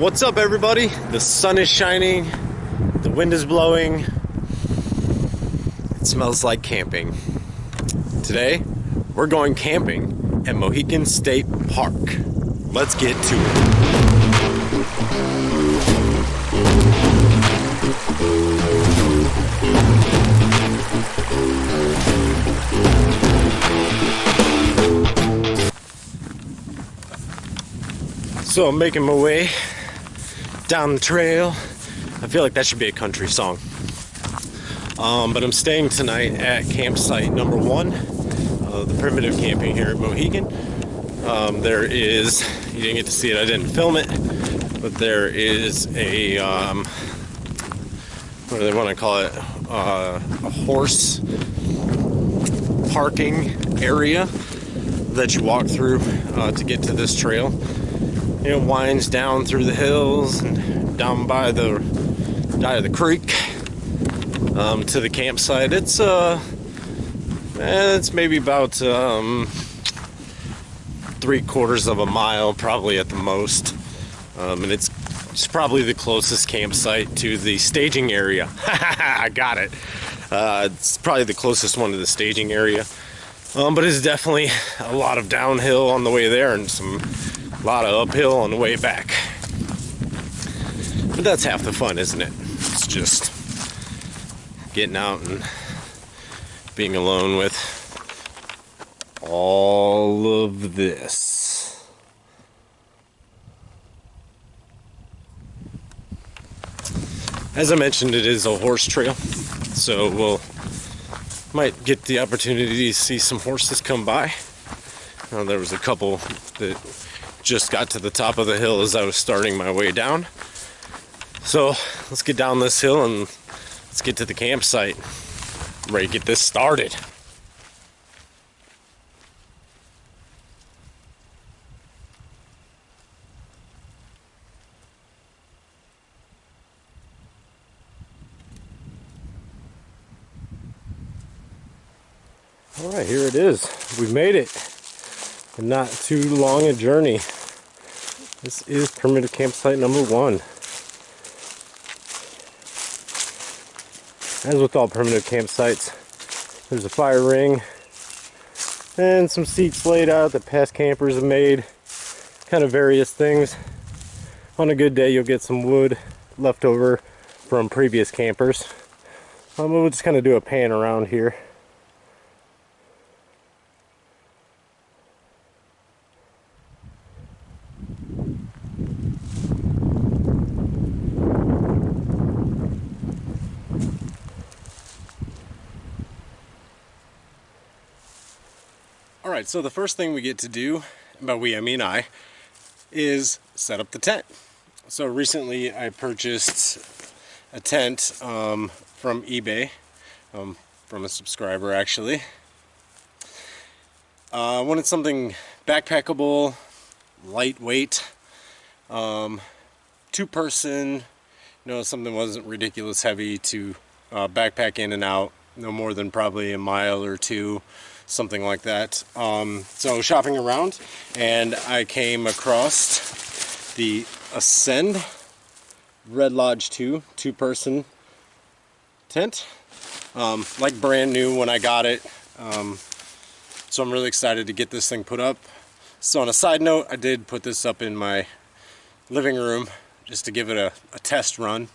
What's up, everybody? The sun is shining, the wind is blowing, it smells like camping. Today, we're going camping at Mohican State Park. Let's get to it. So I'm making my way down the trail. I feel like that should be a country song. But I'm staying tonight at campsite number 1, the primitive camping here at Mohican. There is, you didn't get to see it, I didn't film it, but there is a, what do they want to call it? A horse parking area that you walk through to get to this trail. It winds down through the hills and down by the creek to the campsite. It's maybe about 3/4 of a mile, probably at the most, and it's probably the closest campsite to the staging area. I got it. It's probably the closest one to the staging area, but it's definitely a lot of downhill on the way there and a lot of uphill on the way back. But that's half the fun, isn't it? It's just getting out and being alone with all of this. As I mentioned, it is a horse trail, so we'll might get the opportunity to see some horses come by. There was a couple that just got to the top of the hill as I was starting my way down. So let's get down this hill and let's get to the campsite. I'm ready to get this started. All right, here it is. We made it. And not too long a journey. This is primitive campsite number 1. As with all primitive campsites, there's a fire ring and some seats laid out that past campers have made. Kind of various things. On a good day, you'll get some wood left over from previous campers. We'll just kind of do a pan around here. Alright, so the first thing we get to do, by we I mean I, is set up the tent. So recently I purchased a tent from eBay, from a subscriber actually. I wanted something backpackable, lightweight, 2-person, something that wasn't ridiculous heavy to backpack in and out, no more than probably a mile or 2. Something like that. So shopping around, and I came across the Ascend Red Lodge 2-person tent, like brand new when I got it. So I'm really excited to get this thing put up. So on a side note, I did put this up in my living room just to give it a test run,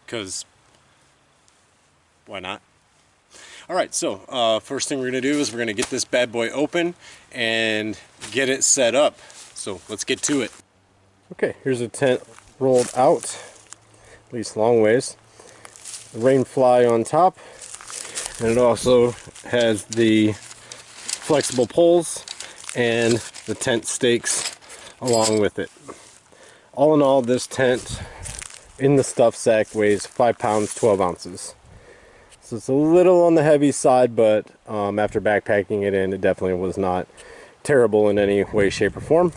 because why not? Alright, so first thing we're going to do is we're going to get this bad boy open and get it set up. So let's get to it. Okay, here's the tent rolled out, at least long ways. The rain fly on top, and it also has the flexible poles and the tent stakes along with it. All in all, this tent in the stuff sack weighs 5 pounds 12 ounces. So it's a little on the heavy side, but after backpacking it in, it definitely was not terrible in any way, shape, or form.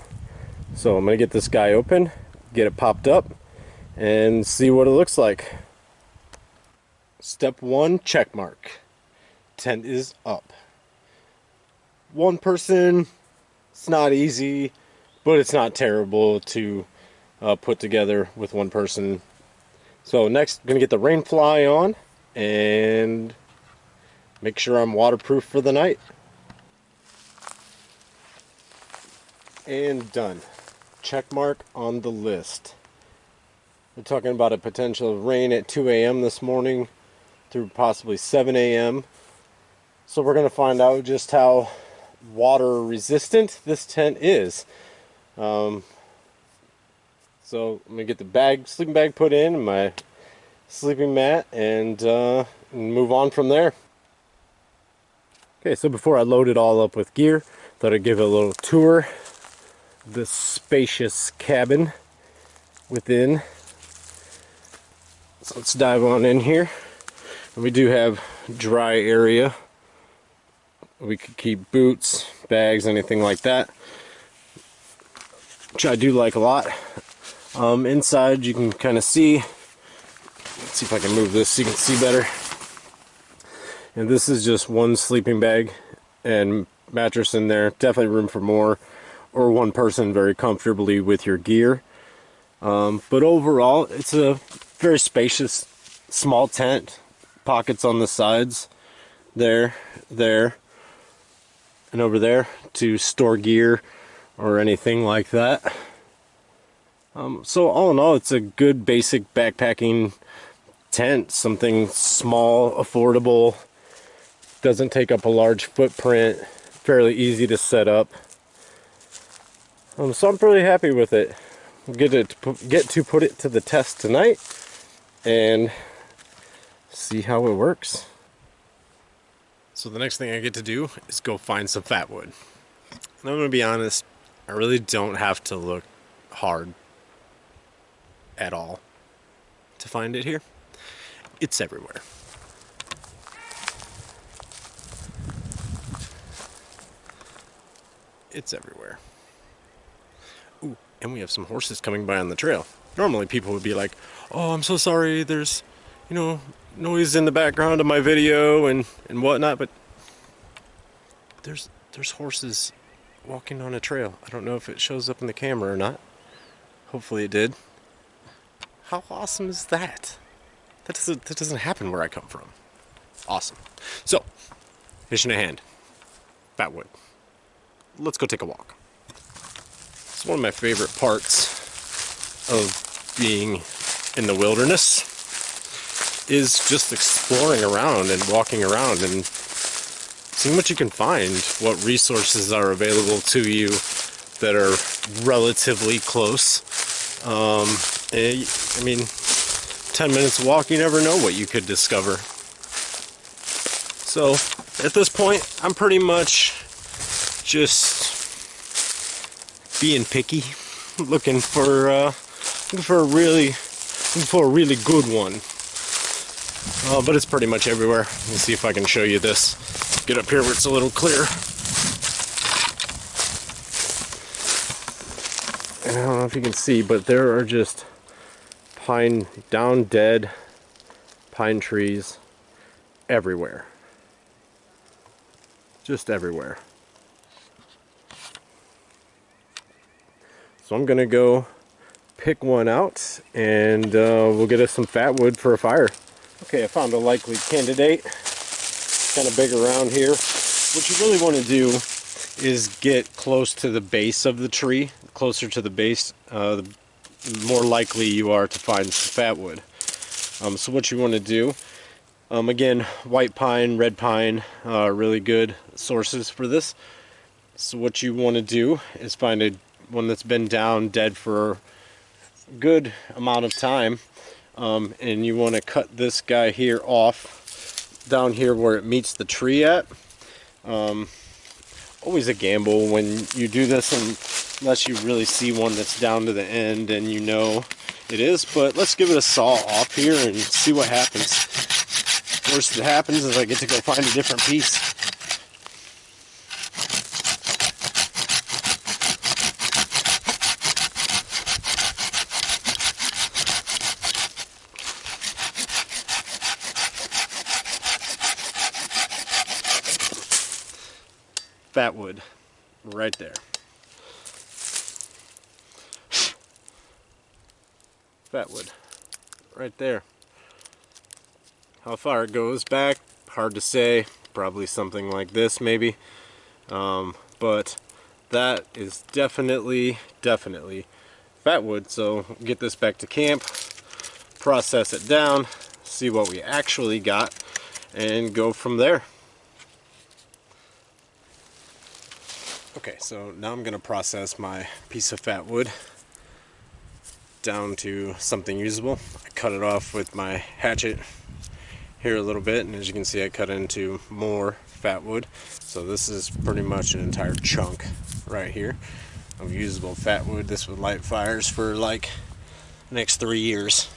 So I'm going to get this guy open, get it popped up, and see what it looks like. Step 1, check mark. Tent is up. 1 person, it's not easy, but it's not terrible to put together with one person. So next, I'm gonna get the rain fly on and make sure I'm waterproof for the night. And done. Check mark on the list. We're talking about a potential of rain at 2 a.m. this morning through possibly 7 a.m. So we're going to find out just how water resistant this tent is. So I'm going to get the sleeping bag put in, and my sleeping mat, and move on from there. Okay, so before I load it all up with gear, thought I'd give it a little tour of this spacious cabin within. So let's dive on in here. And we do have dry area. We could keep boots, bags, anything like that, which I do like a lot. Inside you can kind of see, let's see if I can move this so you can see better. And this is just one sleeping bag and mattress in there. Definitely room for more, or one person very comfortably with your gear. But overall, it's a very spacious, small tent. Pockets on the sides, there, and over there to store gear or anything like that. So all in all, it's a good basic backpacking tent. Something small, affordable, doesn't take up a large footprint, fairly easy to set up. So I'm pretty happy with it. We'll get to put it to the test tonight and see how it works. So the next thing I get to do is go find some fatwood. And I'm going to be honest, I really don't have to look hard at all to find it here. It's everywhere. It's everywhere. Ooh, and we have some horses coming by on the trail. Normally people would be like, oh, I'm so sorry, there's, noise in the background of my video and whatnot, but there's horses walking on a trail. I don't know if it shows up in the camera or not. Hopefully it did. How awesome is that? That doesn't happen where I come from. Awesome. So, mission at hand. Fatwood. Let's go take a walk. It's one of my favorite parts of being in the wilderness, is just exploring around and walking around and seeing what you can find, what resources are available to you that are relatively close. I mean, 10 minutes walk, you never know what you could discover. So at this point, I'm pretty much just being picky, looking for a really good one. But it's pretty much everywhere. Let me see if I can show you this. Get up here where it's a little clearer. And I don't know if you can see, but there are just dead pine trees everywhere. Just everywhere. So I'm gonna go pick one out, and we'll get us some fatwood for a fire. Okay, I found a likely candidate. Kind of big around here. What you really want to do is get close to the base of the tree. Closer to the base, the more likely you are to find some fatwood. So what you want to do, again, white pine, red pine, really good sources for this. So what you want to do is find one that's been down dead for a good amount of time. And you want to cut this guy here off, down here where it meets the tree at. Always a gamble when you do this unless you really see one that's down to the end and you know it is. But let's give it a saw off here and see what happens. Worst that happens is I get to go find a different piece. Fatwood right there. fatwood right there. How far it goes back, hard to say. Probably something like this maybe. But that is definitely fatwood. So get this back to camp, process it down, see what we actually got, and go from there. Okay, so now I'm gonna process my piece of fatwood down to something usable. I cut it off with my hatchet here a little bit, and as you can see I cut into more fatwood. So this is pretty much an entire chunk right here of usable fatwood. This would light fires for like the next 3 years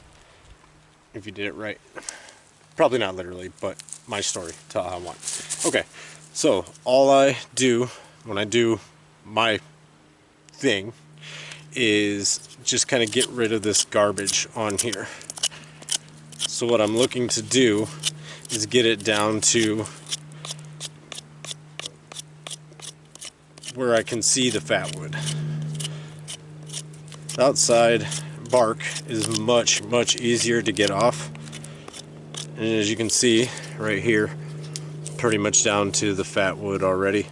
if you did it right. Probably not literally, but my story, tell how I want. Okay, so all I do when I do my thing is just kind of get rid of this garbage on here. So what I'm looking to do is get it down to where I can see the fatwood. The outside bark is much easier to get off, and as you can see right here, pretty much down to the fatwood already.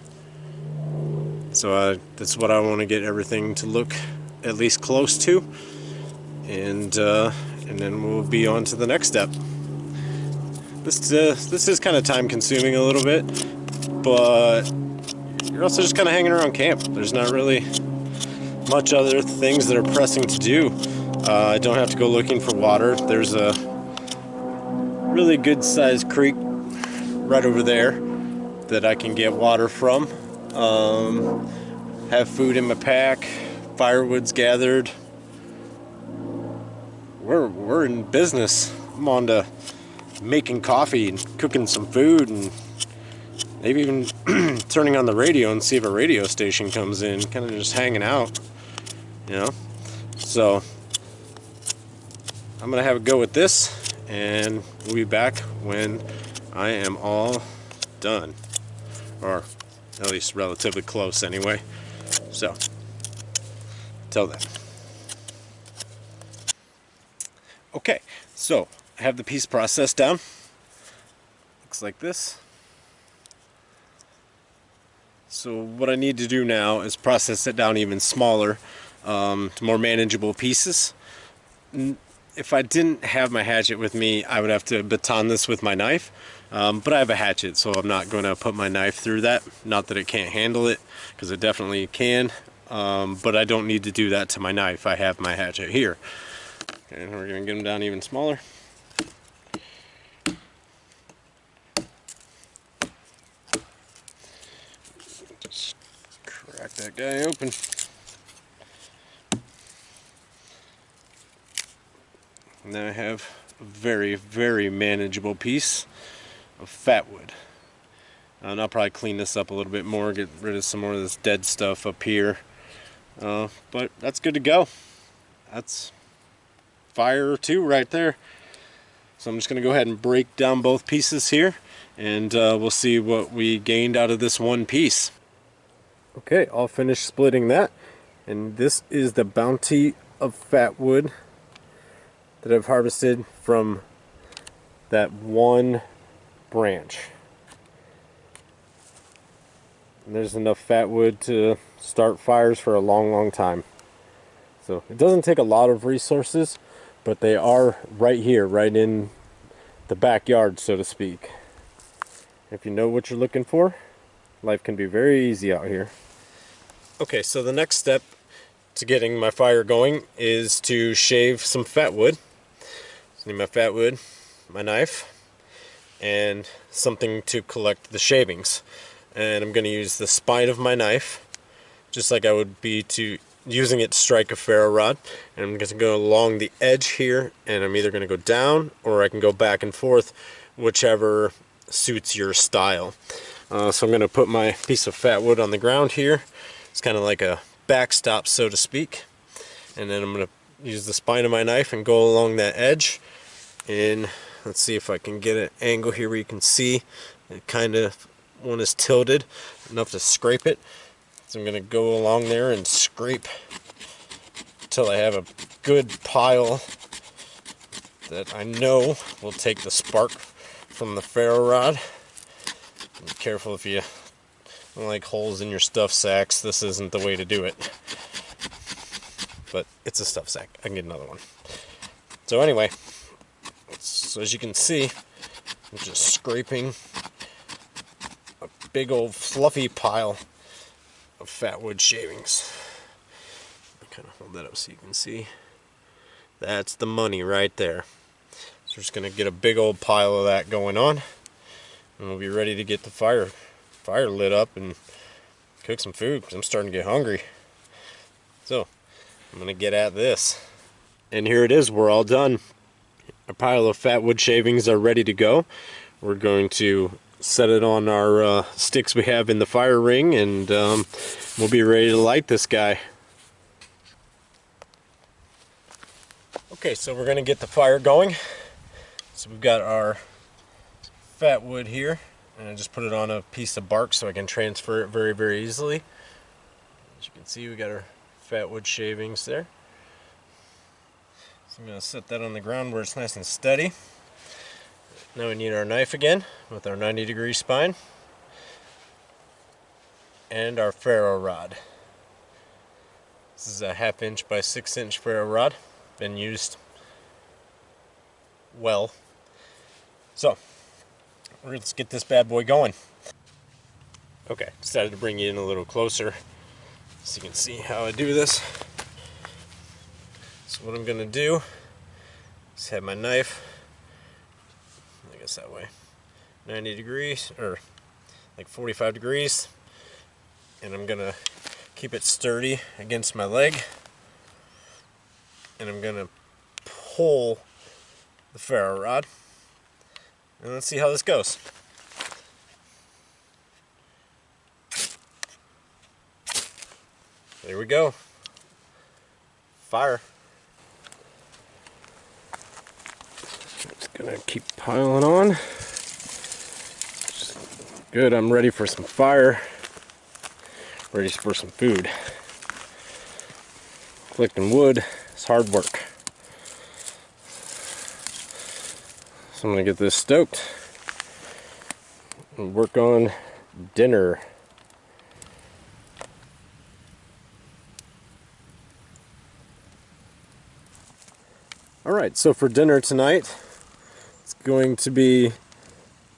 So that's what I want to get everything to look at least close to, and then we'll be on to the next step. This is kind of time consuming a little bit, but you're also just kind of hanging around camp. There's not really much other things that are pressing to do. I don't have to go looking for water. There's a really good sized creek right over there that I can get water from. Have food in my pack, firewood's gathered. We're in business. I'm on to making coffee and cooking some food, and maybe even turning on the radio and see if a radio station comes in. Kind of just hanging out, you know. So I'm gonna have a go with this, and we'll be back when I am all done, or at least relatively close anyway. So till then. Okay, so I have the piece processed down. Looks like this. So what I need to do now is process it down even smaller, to more manageable pieces. If I didn't have my hatchet with me, I would have to baton this with my knife, but I have a hatchet, so I'm not going to put my knife through that. Not that it can't handle it, because it definitely can, but I don't need to do that to my knife. I have my hatchet here. And we're going to get them down even smaller. Just crack that guy open. And then I have a very manageable piece of fatwood. And I'll probably clean this up a little bit more, get rid of some more of this dead stuff up here. But that's good to go. That's fire or two right there. So I'm just going to go ahead and break down both pieces here, and we'll see what we gained out of this one piece. Okay, all finished splitting that, and this is the bounty of fatwood that I've harvested from that one branch. And there's enough fatwood to start fires for a long time. So it doesn't take a lot of resources, but they are right here, right in the backyard, so to speak. If you know what you're looking for, life can be very easy out here. Okay, so the next step to getting my fire going is to shave some fatwood. So I need my fatwood, my knife, and something to collect the shavings. And I'm going to use the spine of my knife, just like I would be using it to strike a ferro rod. And I'm going to go along the edge here, and I'm either going to go down or I can go back and forth, whichever suits your style. So I'm going to put my piece of fatwood on the ground here. It's kind of like a backstop, so to speak. And then I'm going to use the spine of my knife and go along that edge. And let's see if I can get an angle here where you can see it kind of one is tilted enough to scrape it. So I'm going to go along there and scrape until I have a good pile that I know will take the spark from the ferro rod. Be careful if you don't like holes in your stuff sacks. This isn't the way to do it. But it's a stuff sack. I can get another one. So anyway, so as you can see, I'm just scraping a big old fluffy pile of fatwood shavings. I'll kind of hold that up so you can see. That's the money right there. So we're just going to get a big old pile of that going on, and we'll be ready to get the fire lit up and cook some food, because I'm starting to get hungry. So I'm going to get at this. And here it is, we're all done. Our pile of fatwood shavings are ready to go. We're going to set it on our sticks we have in the fire ring, and we'll be ready to light this guy. Okay, so we're going to get the fire going. So we've got our fatwood here, and I just put it on a piece of bark so I can transfer it very, very easily. As you can see, we got our fatwood shavings there. So I'm going to set that on the ground where it's nice and steady. Now we need our knife again with our 90-degree spine and our ferro rod. This is a 1/2 inch by 6 inch ferro rod. Been used well. So let's get this bad boy going. Okay, decided to bring you in a little closer so you can see how I do this. So what I'm gonna do is have my knife, I guess that way, 90 degrees, or like 45 degrees, and I'm gonna keep it sturdy against my leg, and I'm gonna pull the ferro rod, and let's see how this goes. There we go. Fire. Just gonna keep piling on. Good, I'm ready for some fire. Ready for some food. Collecting wood is hard work. So I'm gonna get this stoked and work on dinner. Alright, so for dinner tonight, it's going to be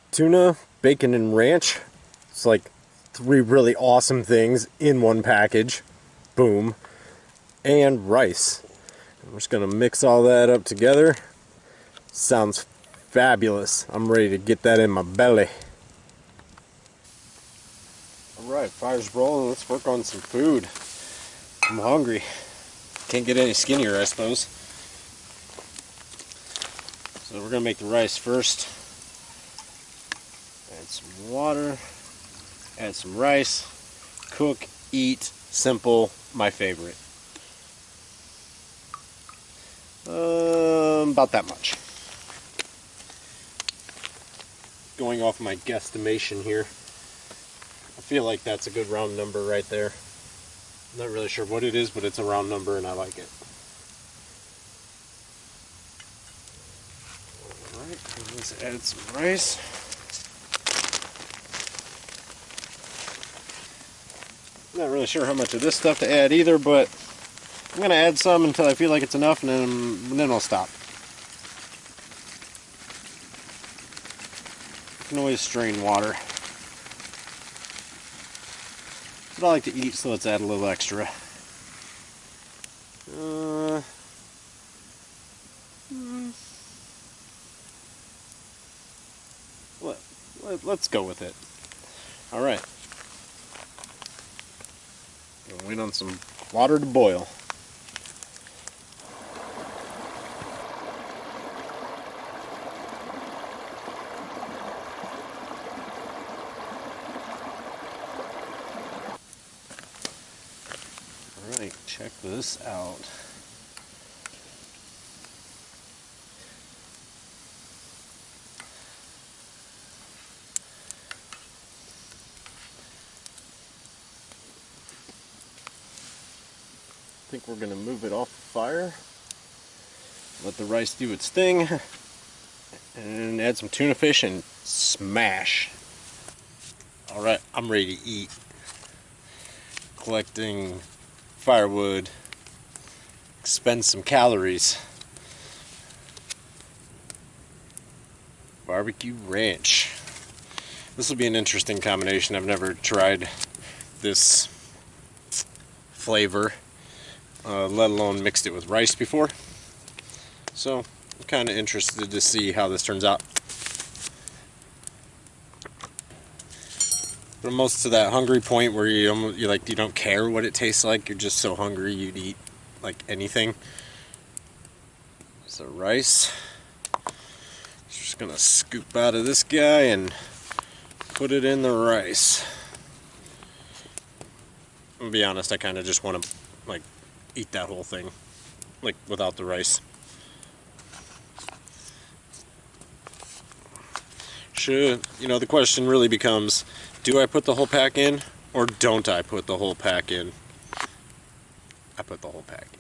tuna, bacon, and ranch. It's like 3 really awesome things in one package. Boom. And rice. And we're just going to mix all that up together. Sounds fabulous. I'm ready to get that in my belly. Alright, fire's rolling. Let's work on some food. I'm hungry. Can't get any skinnier, I suppose. So we're going to make the rice first. Add some water. Add some rice. Cook, eat, simple, my favorite. About that much. Going off my guesstimation here, I feel like that's a good round number right there. I'm not really sure what it is, but it's a round number and I like it. Alright, let's add some rice. Not really sure how much of this stuff to add either, but I'm going to add some until I feel like it's enough, and then I'll stop. You can always strain water. But I like to eat, so let's add a little extra. Let's go with it. Alright. Wait on some water to boil. Alright, check this out. I think we're going to move it off the fire Let the rice do its thing. And add some tuna fish and smash. Alright, I'm ready to eat. Collecting firewood. Expend some calories. Barbecue ranch. This will be an interesting combination. I've never tried this flavor, let alone mixed it with rice before. So I'm kind of interested to see how this turns out. But almost to that hungry point where you don't care what it tastes like. You're just so hungry you'd eat like anything. So rice. Just gonna scoop out of this guy and put it in the rice. I'm gonna be honest, I kind of just want to like eat that whole thing, like without the rice. The question really becomes, do I put the whole pack in or don't I put the whole pack in? I put the whole pack in.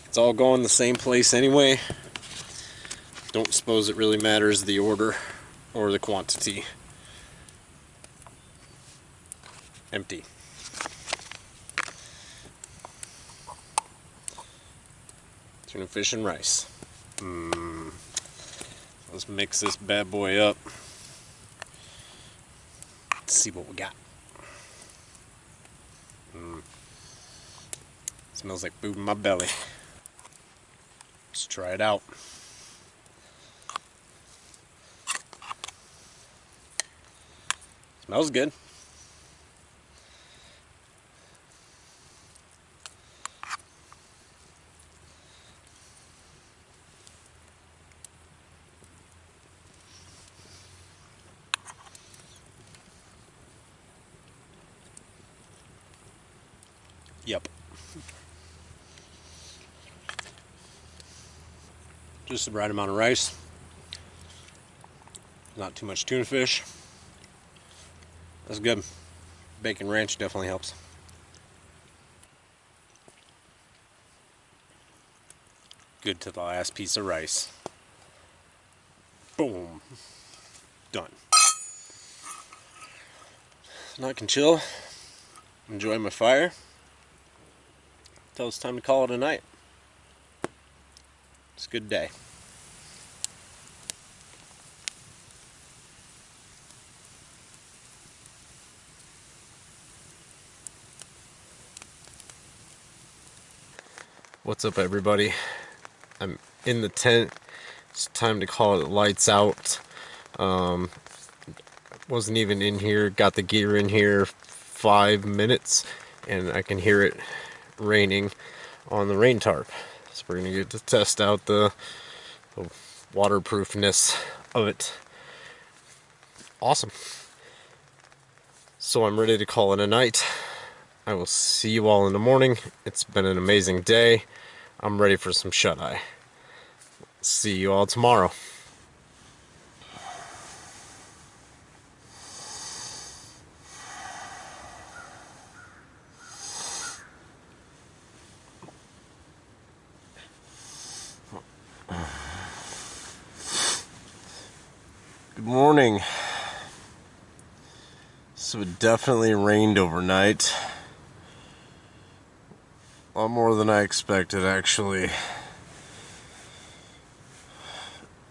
It's all going the same place anyway. Don't suppose it really matters the order or the quantity. Empty. Tuna fish and rice. Let's mix this bad boy up. Let's see what we got. Smells like food in my belly. Let's try it out. Smells good. Yep. Just the right amount of rice. Not too much tuna fish. That's good. Bacon ranch definitely helps. Good to the last piece of rice. Boom. Done. Now I can chill, enjoy my fire, until it's time to call it a night. It's a good day. What's up, everybody? I'm in the tent. It's time to call it lights out. Wasn't even in here, got the gear in here 5 minutes, and I can hear it raining on the rain tarp. So we're gonna get to test out the waterproofness of it. Awesome. So I'm ready to call it a night. I will see you all in the morning. It's been an amazing day. I'm ready for some shut-eye. See you all tomorrow. Good morning. So it definitely rained overnight. A lot more than I expected, actually.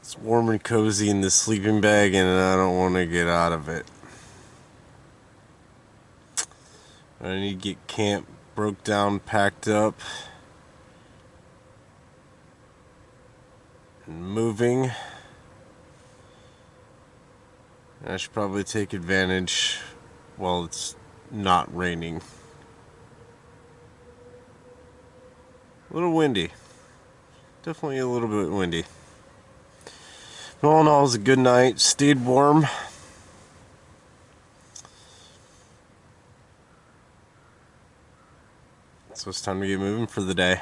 It's warm and cozy in this sleeping bag, and I don't want to get out of it. I need to get camp broke down, packed up, and moving. I should probably take advantage while it's not raining. A little windy. Definitely a little bit windy. But all in all, it was a good night. Stayed warm. So it's time to get moving for the day.